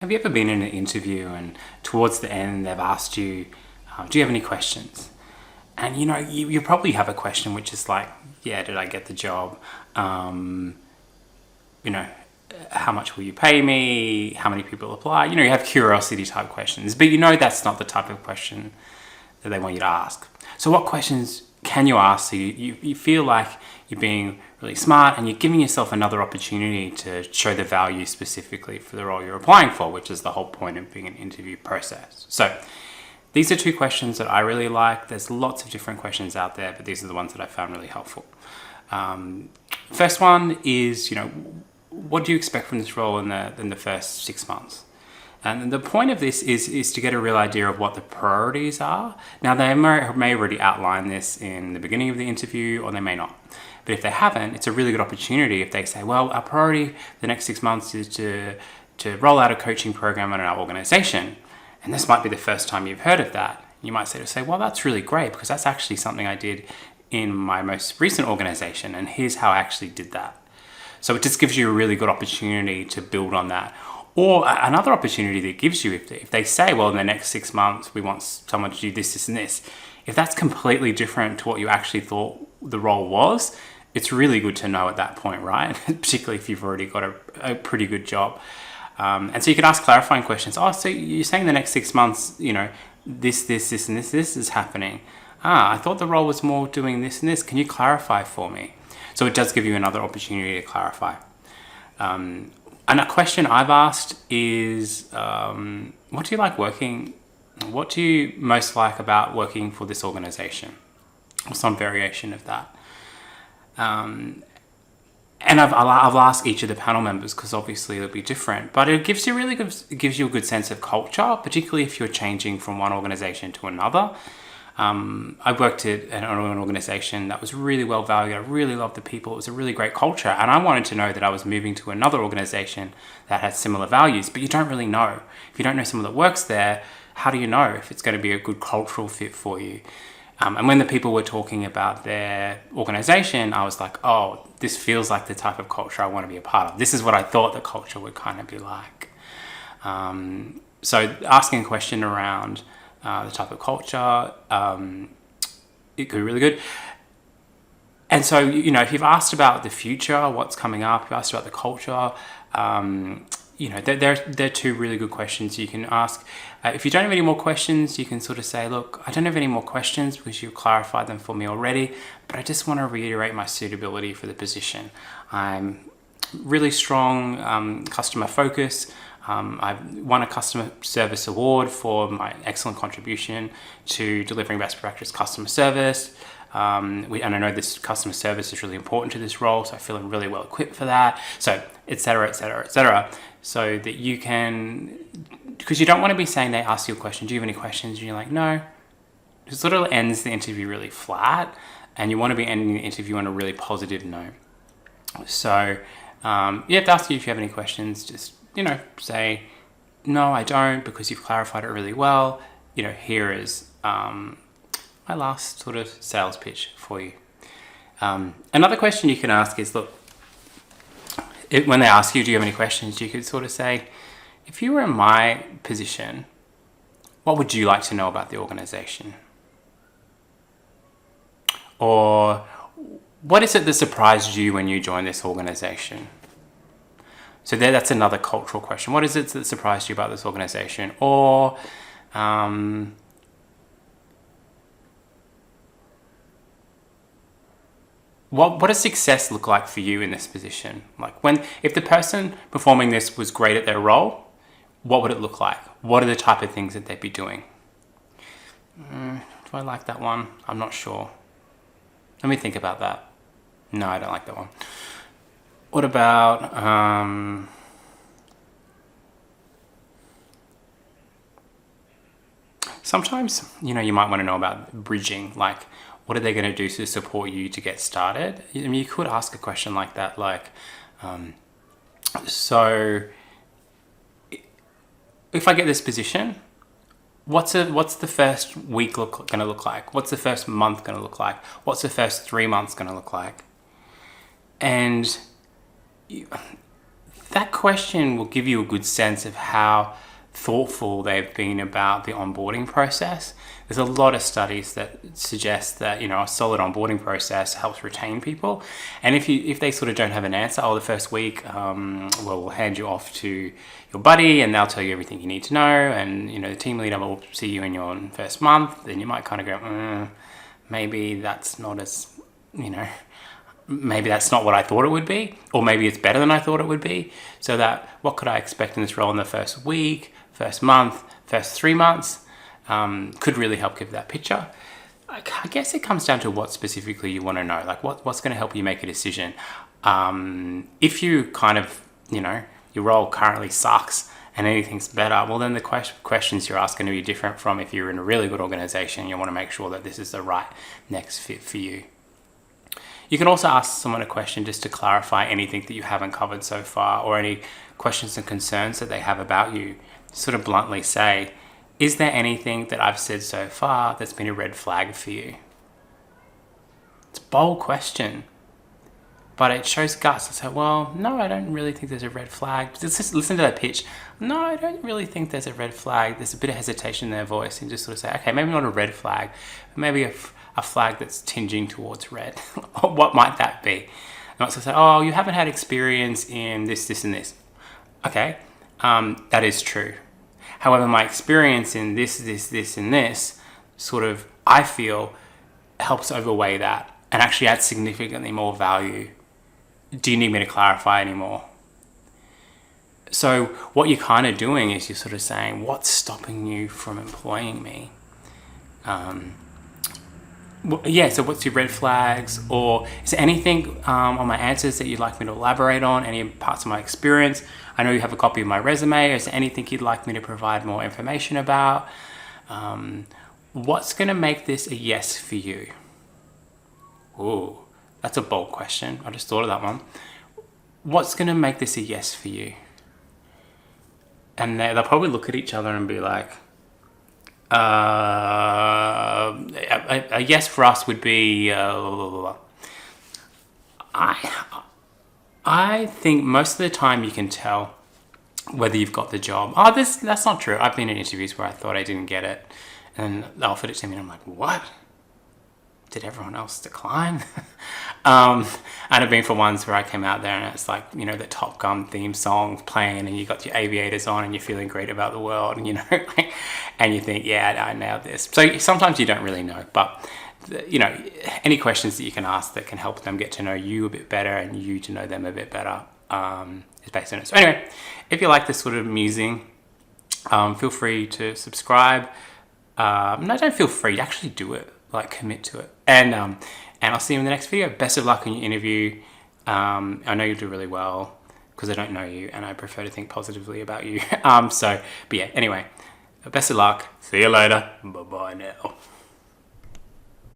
Have you ever been in an interview and towards the end they've asked you, do you have any questions? And you probably have a question which is like, yeah, did I get the job? You know, how much will you pay me? How many people apply? You have curiosity type questions, but that's not the type of question that they want you to ask. So what questions can you ask so you feel like you're being really smart and you're giving yourself another opportunity to show the value specifically for the role you're applying for, which is the whole point of being an interview process. So these are two questions that I really like. There's lots of different questions out there, but these are the ones that I found really helpful. First one is, what do you expect from this role in the first 6 months? And the point of this is to get a real idea of what the priorities are. Now, they may already outline this in the beginning of the interview, or they may not. But if they haven't, it's a really good opportunity if they say, well, our priority the next 6 months is to roll out a coaching program in our organization. And this might be the first time you've heard of that. You might say, well, that's really great because that's actually something I did in my most recent organization. And here's how I actually did that. So it just gives you a really good opportunity to build on that. Or another opportunity that it gives you, if they say, well, in the next 6 months, we want someone to do this, this, and this. If that's completely different to what you actually thought the role was, it's really good to know at that point, right? Particularly if you've already got a pretty good job. And so you can ask clarifying questions. Oh, so you're saying the next 6 months, this, and this is happening. I thought the role was more doing this and this. Can you clarify for me? So it does give you another opportunity to clarify. And a question I've asked is, what do you most like about working for this organization? Or some variation of that. And I've asked each of the panel members because obviously it'll be different, but it gives you a good sense of culture, particularly if you're changing from one organization to another. I worked at an organization that was really well valued. I really loved the people. It was a really great culture. And I wanted to know that I was moving to another organization that had similar values, but you don't really know. If you don't know someone that works there, how do you know if it's going to be a good cultural fit for you? And when the people were talking about their organization, I was like, oh, this feels like the type of culture I want to be a part of. This is what I thought the culture would kind of be like. So asking a question around the type of culture, it could be really good. And so, if you've asked about the future, what's coming up, you've asked about the culture, they're two really good questions you can ask. If you don't have any more questions, you can sort of say, look, I don't have any more questions because you've clarified them for me already, but I just want to reiterate my suitability for the position. I'm really strong customer focus. I've won a customer service award for my excellent contribution to delivering best practice customer service. And I know this customer service is really important to this role, so I feel I'm really well equipped for that. So, et cetera, et cetera, et cetera. So that you can, because you don't want to be saying they ask you a question, do you have any questions? And you're like, no. It sort of ends the interview really flat, and you want to be ending the interview on a really positive note. So, you have to ask you if you have any questions, just say, no, I don't, because you've clarified it really well. Here is my last sort of sales pitch for you. Another question you can ask is, look, when they ask you, do you have any questions, you could sort of say, if you were in my position, what would you like to know about the organization? Or what is it that surprised you when you joined this organization? So that's another cultural question. What is it that surprised you about this organization? Or what does success look like for you in this position? Like if the person performing this was great at their role, what would it look like? What are the type of things that they'd be doing? Do I like that one? I'm not sure. Let me think about that. No, I don't like that one. What about sometimes, you might want to know about bridging, like what are they going to do to support you to get started? I mean, you could ask a question like that, like, so if I get this position, what's the first week going to look like? What's the first month going to look like? What's the first 3 months going to look like? And that question will give you a good sense of how thoughtful they've been about the onboarding process. There's a lot of studies that suggest that, a solid onboarding process helps retain people. And if they sort of don't have an answer, the first week, we'll hand you off to your buddy and they'll tell you everything you need to know. And, the team leader will see you in your first month, and you might kind of go, maybe that's not as, maybe that's not what I thought it would be, or maybe it's better than I thought it would be. So that, what could I expect in this role in the first week, first month, first 3 months, could really help give that picture. I guess it comes down to what specifically you want to know, like what's going to help you make a decision. If you kind of, your role currently sucks and anything's better, well then the questions you're asking to be different from if you're in a really good organization. You want to make sure that this is the right next fit for you. You can also ask someone a question just to clarify anything that you haven't covered so far, or any questions and concerns that they have about you. Sort of bluntly say, is there anything that I've said so far that's been a red flag for you? It's a bold question, but it shows guts to say, well, no, I don't really think there's a red flag. Just listen to that pitch. No, I don't really think there's a red flag. There's a bit of hesitation in their voice, and just sort of say, okay, maybe not a red flag, but maybe a flag that's tinging towards red. What might that be? And also say, oh, you haven't had experience in this, this, and this. Okay, that is true. However, my experience in this, and this sort of, I feel, helps overweigh that and actually adds significantly more value. Do you need me to clarify anymore? So what you're kind of doing is you're sort of saying, what's stopping you from employing me? So what's your red flags? Or is there anything on my answers that you'd like me to elaborate on? Any parts of my experience? I know you have a copy of my resume. Is there anything you'd like me to provide more information about? What's going to make this a yes for you? Ooh, that's a bold question. I just thought of that one. What's going to make this a yes for you? And they'll probably look at each other and be like, a yes for us would be I think most of the time you can tell whether you've got the job. That's not true. I've been in interviews where I thought I didn't get it, and they offered it to me, and I'm like, what? Did everyone else decline? And I've been for ones where I came out there and it's like, the Top Gun theme song playing, and you got your aviators on and you're feeling great about the world, and and you think, yeah, I nailed this. So sometimes you don't really know, but any questions that you can ask that can help them get to know you a bit better and you to know them a bit better is based on it. So anyway, if you like this sort of musing, feel free to subscribe. No, don't feel free. Actually do it. Commit to it. And I'll see you in the next video. Best of luck in your interview. I know you'll do really well because I don't know you and I prefer to think positively about you. But yeah, anyway, best of luck. See you later. Bye-bye now.